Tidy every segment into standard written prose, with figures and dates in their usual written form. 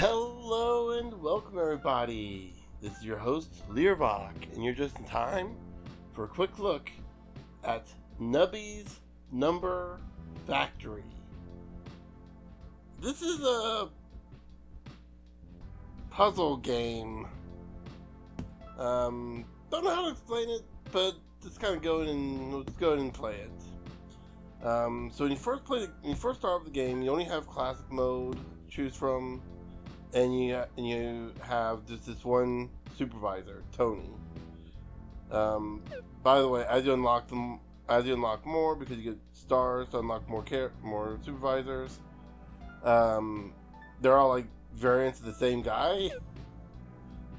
Hello and welcome everybody. This is your host Learbach, and you're just in time for a quick look at Nubby's Number Factory. This is a puzzle game. Don't know how to explain it, but just kind of go in and we'll just go ahead and play it. So when you first start off the game, you only have classic mode to choose from. And you have just this one supervisor, Tony. By the way, as you unlock more, because you get stars to unlock more supervisors. They're all like variants of the same guy.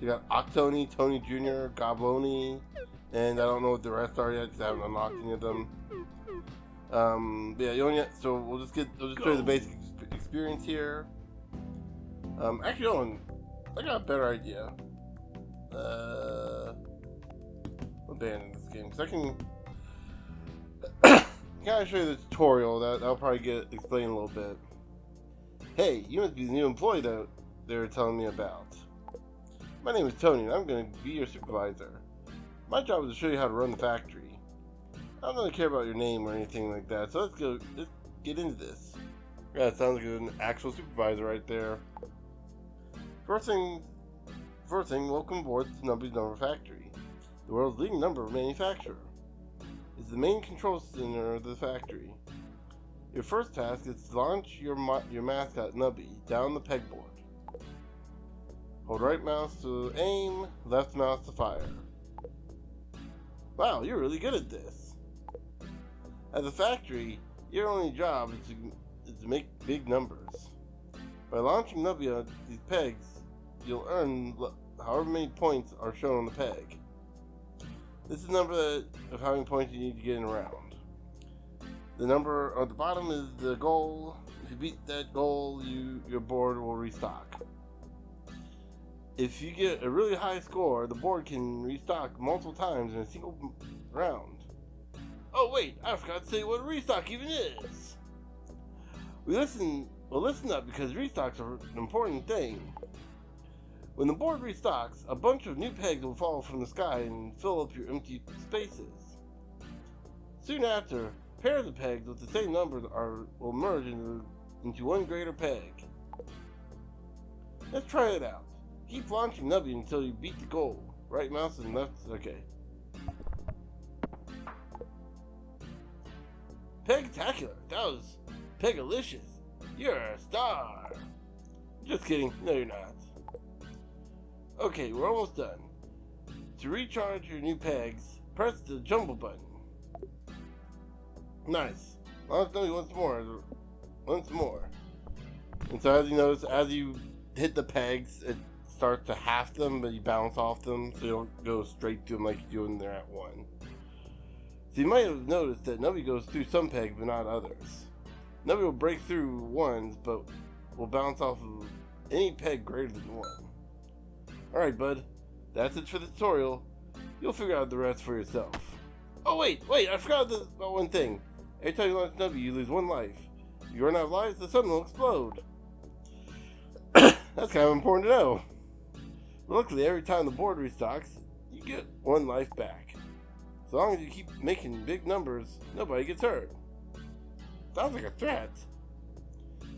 You got Octoni, Tony Jr., Gobloni, and I don't know what the rest are yet because I haven't unlocked any of them. So we'll just show you the basic experience here. Actually, I got a better idea. I'll abandon this game because I can kind of show you the tutorial that I'll probably explain a little bit. Hey, you must be the new employee that they were telling me about. My name is Tony, and I'm going to be your supervisor. My job is to show you how to run the factory. I don't really care about your name or anything like that, so let's get into this. Yeah, it sounds like an actual supervisor right there. First thing, welcome aboard to Nubby's Number Factory, the world's leading number manufacturer. It's the main control center of the factory. Your first task is to launch your mascot, Nubby, down the pegboard. Hold right mouse to aim, left mouse to fire. Wow, you're really good at this. At the factory, your only job is to make big numbers. By launching Nubby on these pegs, you'll earn however many points are shown on the peg. This is the number of how many points you need to get in a round. The number at the bottom is the goal. If you beat that goal, your board will restock. If you get a really high score, the board can restock multiple times in a single round. Oh wait, I forgot to say what a restock even is. Listen up, because restocks are an important thing. When the board restocks, a bunch of new pegs will fall from the sky and fill up your empty spaces. Soon after, pairs of pegs with the same number will merge into one greater peg. Let's try it out. Keep launching Nubby until you beat the goal. Right mouse and left, okay. Pegtacular, that was pegalicious. You're a star. Just kidding, no you're not. Okay, we're almost done. To recharge your new pegs, press the jumble button. Nice. Launch Nubby once more. And so as you notice, as you hit the pegs, it starts to half them, but you bounce off them, so you don't go straight through them like you do when they're at one. So you might have noticed that Nubby goes through some pegs, but not others. Nubby will break through ones, but will bounce off of any peg greater than one. Alright, bud. That's it for the tutorial. You'll figure out the rest for yourself. Oh, wait! I forgot about one thing. Every time you launch Nubby, you lose one life. If you run out of lives, the sun will explode. That's kind of important to know. Luckily, every time the board restocks, you get one life back. As long as you keep making big numbers, nobody gets hurt. Sounds like a threat.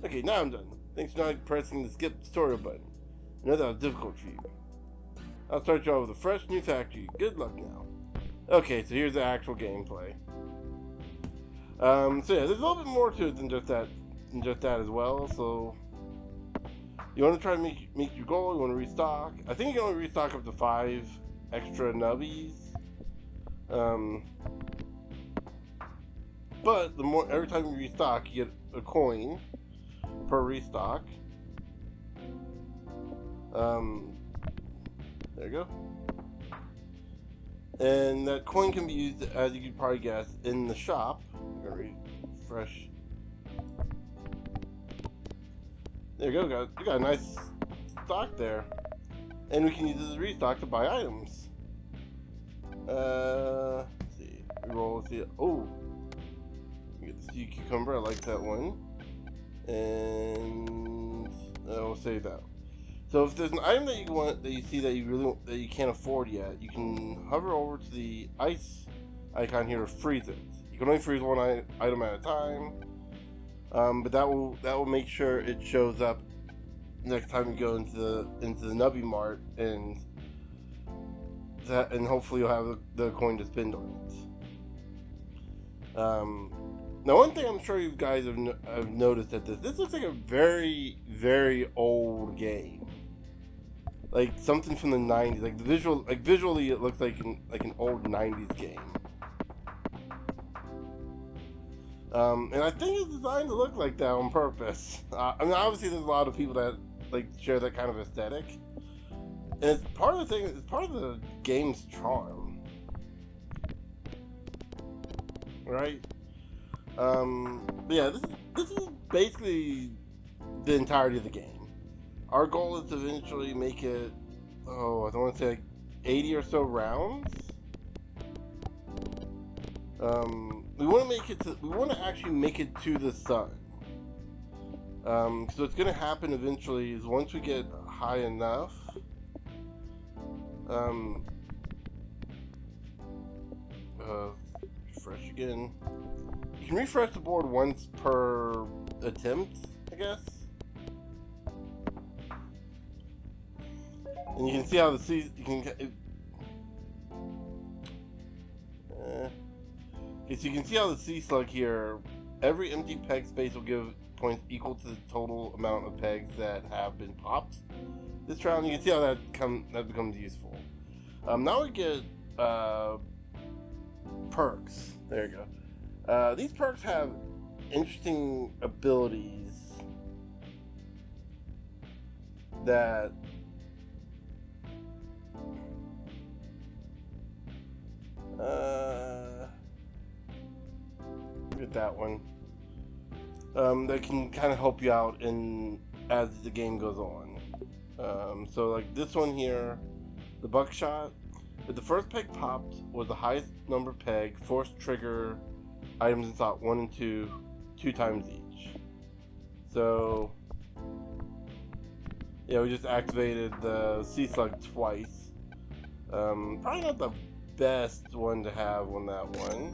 Okay, now I'm done. Thanks for not pressing the skip tutorial button. I know that was difficult for you. I'll start you off with a fresh new factory. Good luck now. Okay, so here's the actual gameplay. So yeah, there's a little bit more to it than just that as well. So you want to try to meet your goal. You want to restock. I think you can only restock up to 5 extra Nubbies. But every time you restock, you get a coin per restock. There you go. And that coin can be used, as you could probably guess, in the shop. I'm gonna refresh. There you go. You got a nice stock there, and we can use it as a restock to buy items. Let's see. Roll. See. Oh, get the sea cucumber. I like that one. And we'll save that. So if there's an item that you want, that you see that you can't afford yet, you can hover over to the ice icon here to freeze it. You can only freeze one item at a time, but that will make sure it shows up next time you go into the Nubby Mart, and hopefully you'll have the coin to spend on it. Now, one thing I'm sure you guys have noticed that this looks like a very, very old game. Like something from the 90s. Like visually it looks like an old 90s game. And I think it's designed to look like that on purpose. I mean, obviously there's a lot of people that like share that kind of aesthetic. And it's part of the thing, it's part of the game's charm. Right? But yeah, this is basically the entirety of the game. Our goal is to eventually make it, I don't want to say like 80 or so rounds. We want to actually make it to the sun. So what's going to happen eventually is once we get high enough, refresh again. You can refresh the board once per attempt, I guess. And you can see how so you can see how the sea slug here, every empty peg space will give points equal to the total amount of pegs that have been popped. This round, you can see how that becomes useful. Now we get perks. There you go. These perks have interesting abilities that get that one. That can kind of help you out as the game goes on. So like this one here, the buckshot. If the first peg popped was the highest number peg, force trigger items in slot 1 and 2 times each. So yeah, we just activated the sea slug twice. Probably not the best one to have on that one.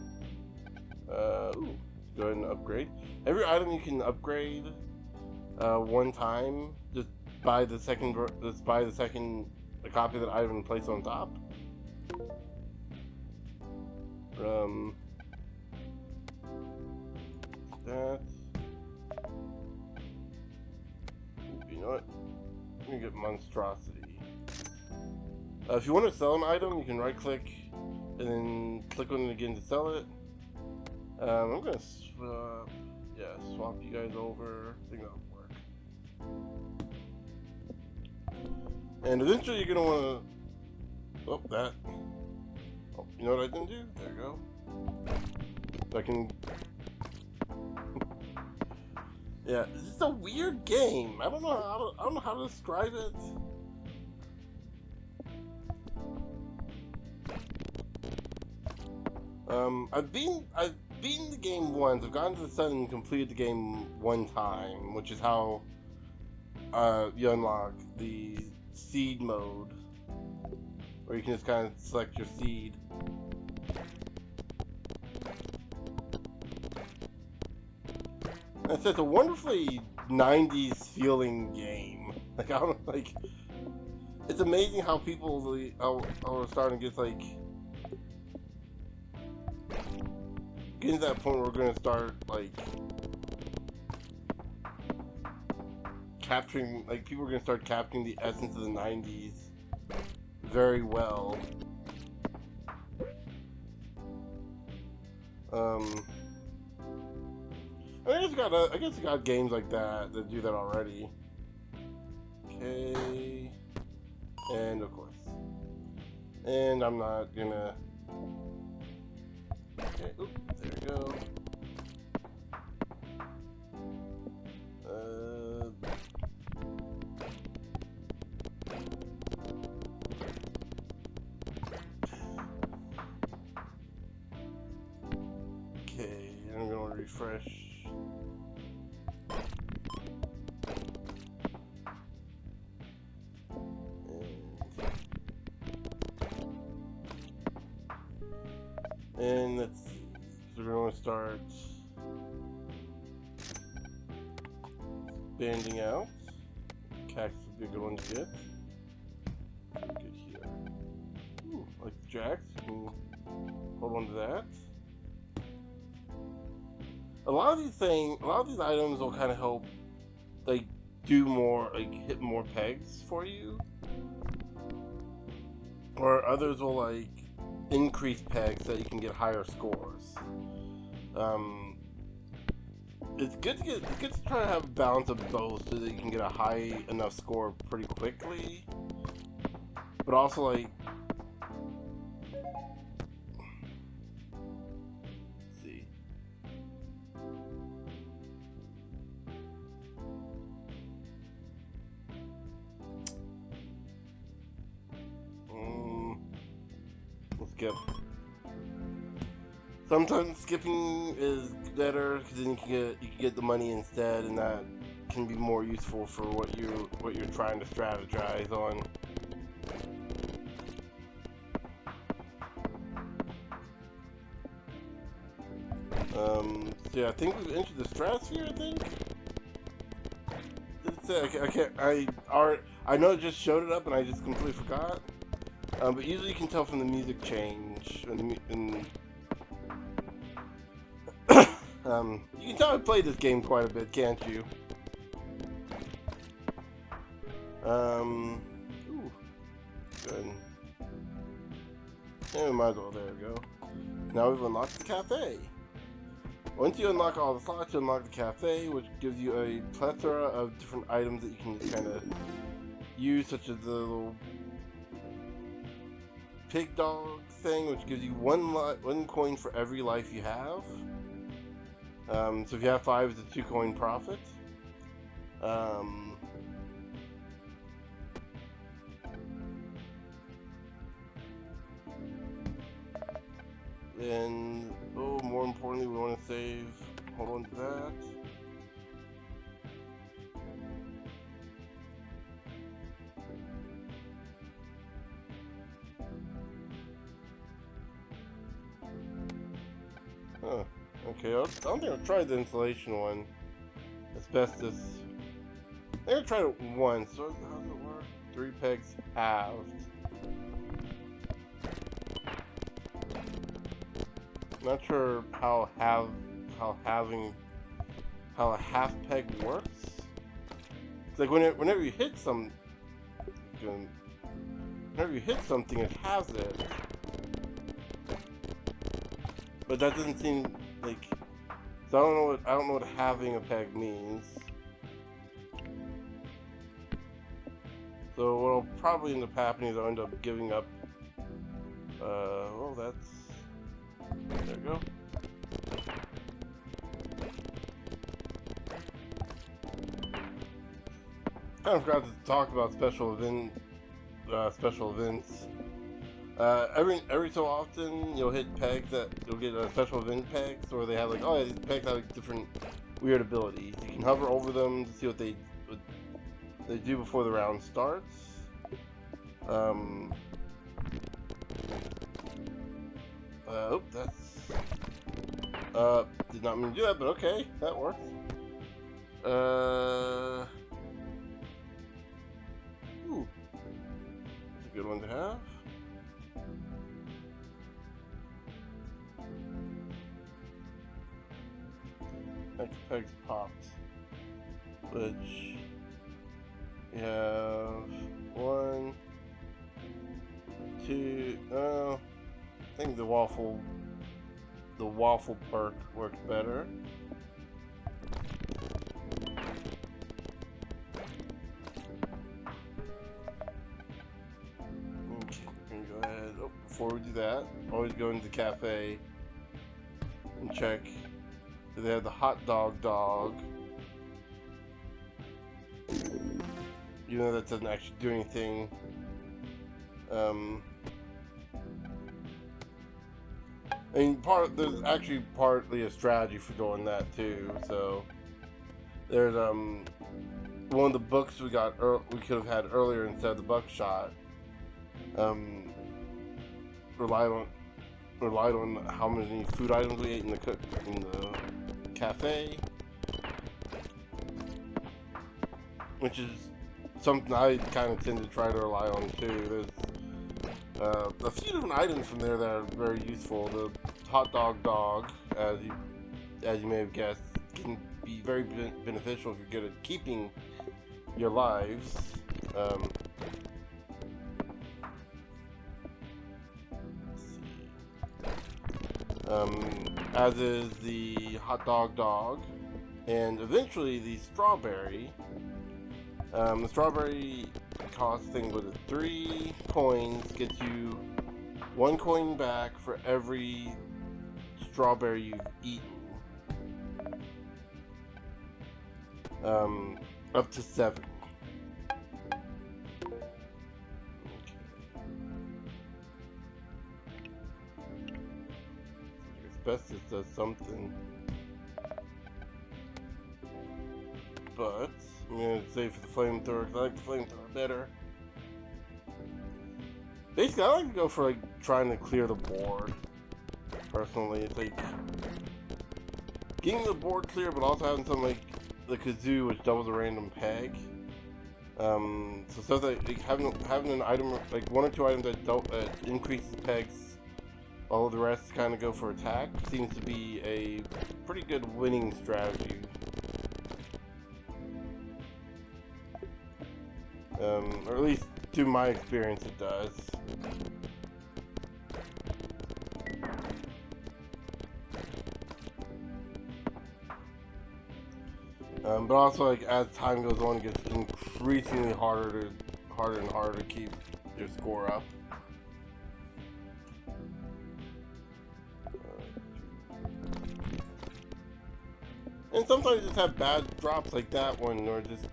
Ooh, let's go ahead and upgrade. Every item you can upgrade one time. Just buy the second copy of that item and place on top. That. You know what? Let me get monstrosity. If you want to sell an item, you can right click and then click on it again to sell it. I'm gonna swap you guys over. I think that'll work. And eventually you're gonna wanna you know what I didn't do? There you go. So I can yeah, this is a weird game. I don't know how to describe it. I've beaten the game once. I've gone to the sun and completed the game one time, which is how you unlock the seed mode, where you can just kind of select your seed. It's a wonderfully 90s feeling game. Like it's amazing how people are starting to get getting to that point where we're gonna start capturing, people are gonna start capturing the essence of the 90s very well. I guess you got games like that do that already. Okay, and of course, and I'm not gonna. Okay, oop, there we go. Okay, I'm gonna refresh. And let's see. So we're going to start banding out. Cactus would be a good one to get. Good here. Ooh, like the jacks. You can hold on to that. A lot of these items will kind of help, like, do more, like, hit more pegs for you. Or others will, like, increase pegs so that you can get higher scores. It's good to try to have a balance of both so that you can get a high enough score pretty quickly. But also, like, let's see. Let's skip. Sometimes skipping is better because then you can get the money instead, and that can be more useful for what you're trying to strategize on. So yeah, I think we've entered the stratosphere. I think. I know it just showed it up, and I just completely forgot. But usually you can tell from the music change, you can tell I played this game quite a bit, can't you? Ooh, good. Yeah, we might as well. There we go. Now we've unlocked the cafe. Once you unlock all the slots, you unlock the cafe, which gives you a plethora of different items that you can just kind of use, such as the little pig dog thing, which gives you one coin for every life you have. So if you have 5, it's a 2 coin profit. And more importantly, we want to save. Hold on to that. Huh. Okay, I don't think I've tried the insulation one. Asbestos. I think I tried it once. So how does it work? 3 pegs halved. Not sure how a half peg works. It's like whenever you hit something, it has it. But that doesn't seem like. So I don't know what having a peg means. So what'll probably end up happening is I'll end up giving up. Well, that's. There we go. Kind of forgot to talk about special events. Every so often you'll hit pegs that you'll get special event pegs, or they have like, oh yeah, these pegs have like different weird abilities. You can hover over them to see what they do before the round starts. Did not mean to do that, but okay, that works. Ooh, that's a good one to have. Next peg's popped, which we have 1, 2. I think the waffle perk works better. Okay, we're gonna go ahead. Before we do that, always go into the cafe and check. They have the hot dog. Even though that doesn't actually do anything. There's actually partly a strategy for doing that too. So there's one of the books we could have had earlier instead of the buckshot. Relied relied on how many food items we ate in the cafe, which is something I kind of tend to try to rely on too. There's a few different items from there that are very useful. The hot dog, as you may have guessed, can be very beneficial if you're good at keeping your lives. As is the hot dog, and eventually the strawberry. The strawberry costs things with it. 3 coins gets you 1 coin back for every strawberry you've eaten. Up to 7. Asbestos does something, but I'm gonna save for the flamethrower because I like the flamethrower better. Basically, I like to go for like trying to clear the board. Personally, it's like getting the board clear, but also having something like the kazoo, which doubles a random peg. So stuff like having an item, like 1 or 2 items that increases pegs. All of the rest kind of go for attack. Seems to be a pretty good winning strategy. Or at least to my experience it does. But also, like, as time goes on, it gets increasingly harder and harder to keep your score up. And sometimes you just have bad drops like that one, or just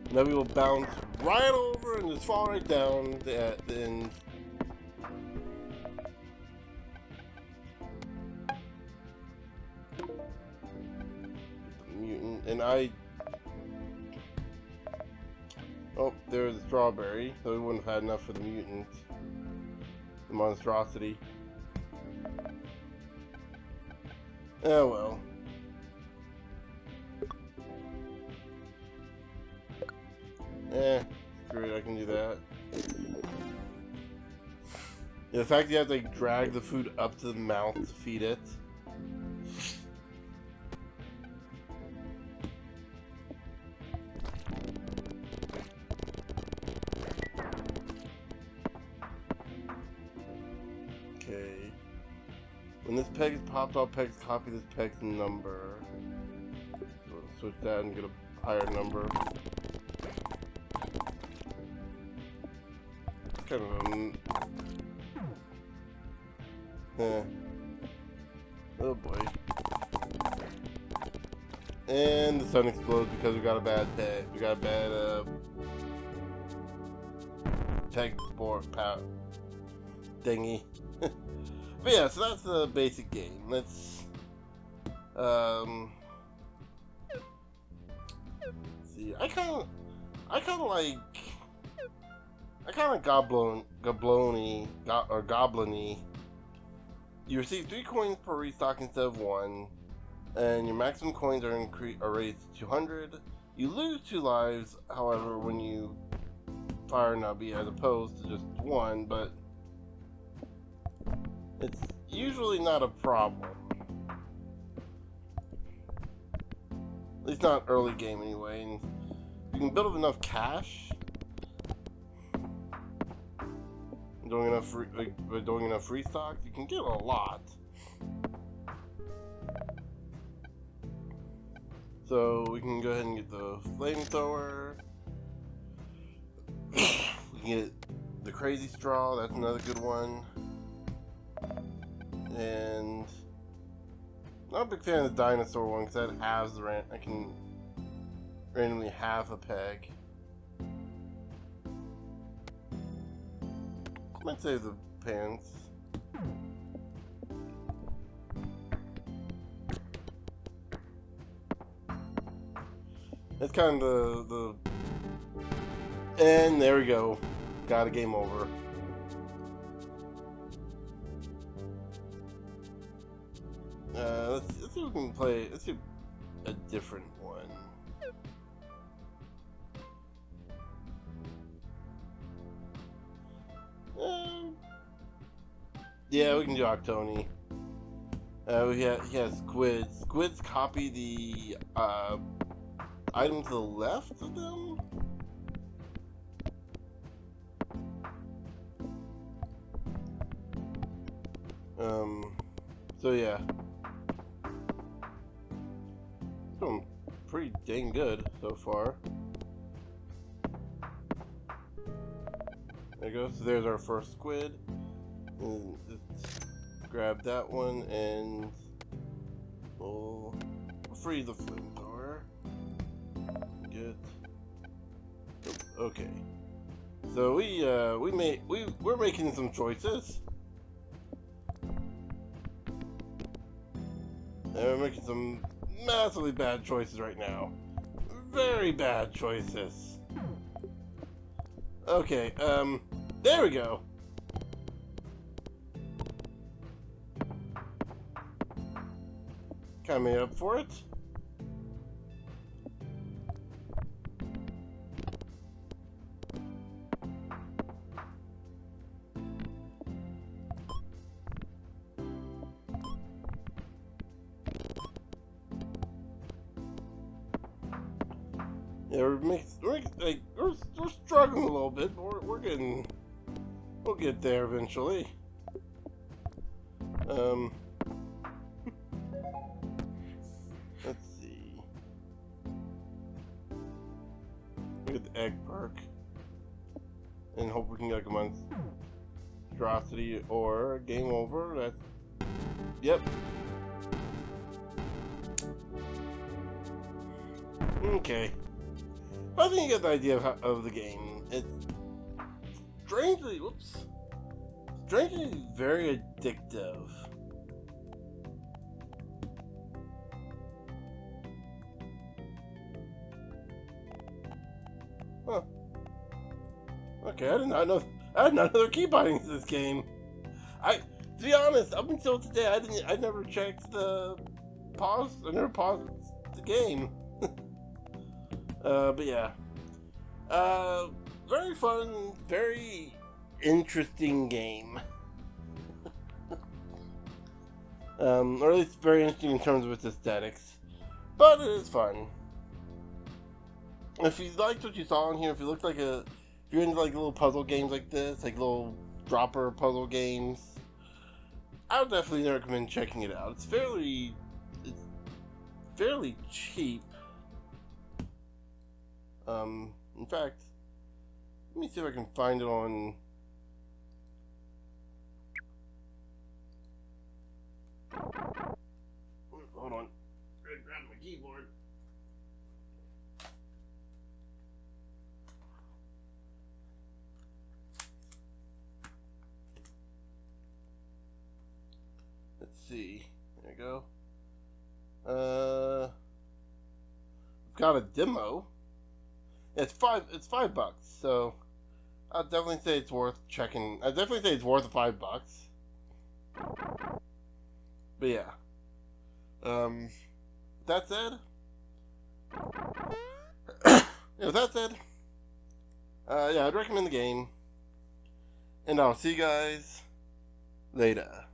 Nubby will bounce right over and just fall right down at the end. Mutant, and oh, there's a strawberry, so we wouldn't have had enough for the mutant. The monstrosity. Oh well. Screw it, I can do that. Yeah, the fact that you have to like drag the food up to the mouth to feed it. Okay. When this peg is popped, all pegs copy this peg's number. So let's switch that and get a higher number. Kind of oh boy. And the sun explodes because we got a bad peg. We got a bad peg sport power thingy. But yeah, so that's the basic game. Let's see. I kind of like. I kind of goblin-y. You receive 3 coins per restock instead of 1, and your maximum coins are raised to 200. You lose 2 lives, however, when you fire Nubby, as opposed to just 1, but it's usually not a problem. At least not early game anyway. And you can build up enough cash. Doing enough restocks, you can get a lot. So we can go ahead and get the flamethrower. We can get the crazy straw. That's another good one. And not a big fan of the dinosaur one because that halves the I can randomly halve a peg. I might save the pants. That's kind of the and there we go. Got a game over. let's see if we can play. Let's see a different one. Yeah, we can do Octoni. He has squids. Squids copy the item to the left of them. So yeah. Doing pretty dang good so far. There you go. So there's our first squid. And just grab that one and we'll free the flamethrower. Get. Okay. So we're making some choices. And we're making some massively bad choices right now. Very bad choices. Okay, there we go. Kinda made up for it. Yeah, we're struggling a little bit, but we'll get there eventually. Let's see. Look at the egg perk, and hope we can get like a monstrosity or game over. That's yep. Okay. I think you get the idea of the game. It's strangely very addictive. Huh. Okay, I did not know there were key bindings to this game. To be honest, up until today, I never checked the pause. I never paused the game. But yeah. Very fun, very interesting game. Or at least very interesting in terms of its aesthetics. But it is fun. If you liked what you saw in here, if you're into like little puzzle games like this, like little dropper puzzle games, I would definitely recommend checking it out. It's fairly cheap. In fact, let me see if I can find it on. Hold on. I'm gonna grab my keyboard. Let's see. There you go. I've got a demo. It's $5, so I'd definitely say it's worth checking. I'd definitely say it's worth the $5. But yeah. That said, yeah, I'd recommend the game, and I'll see you guys later.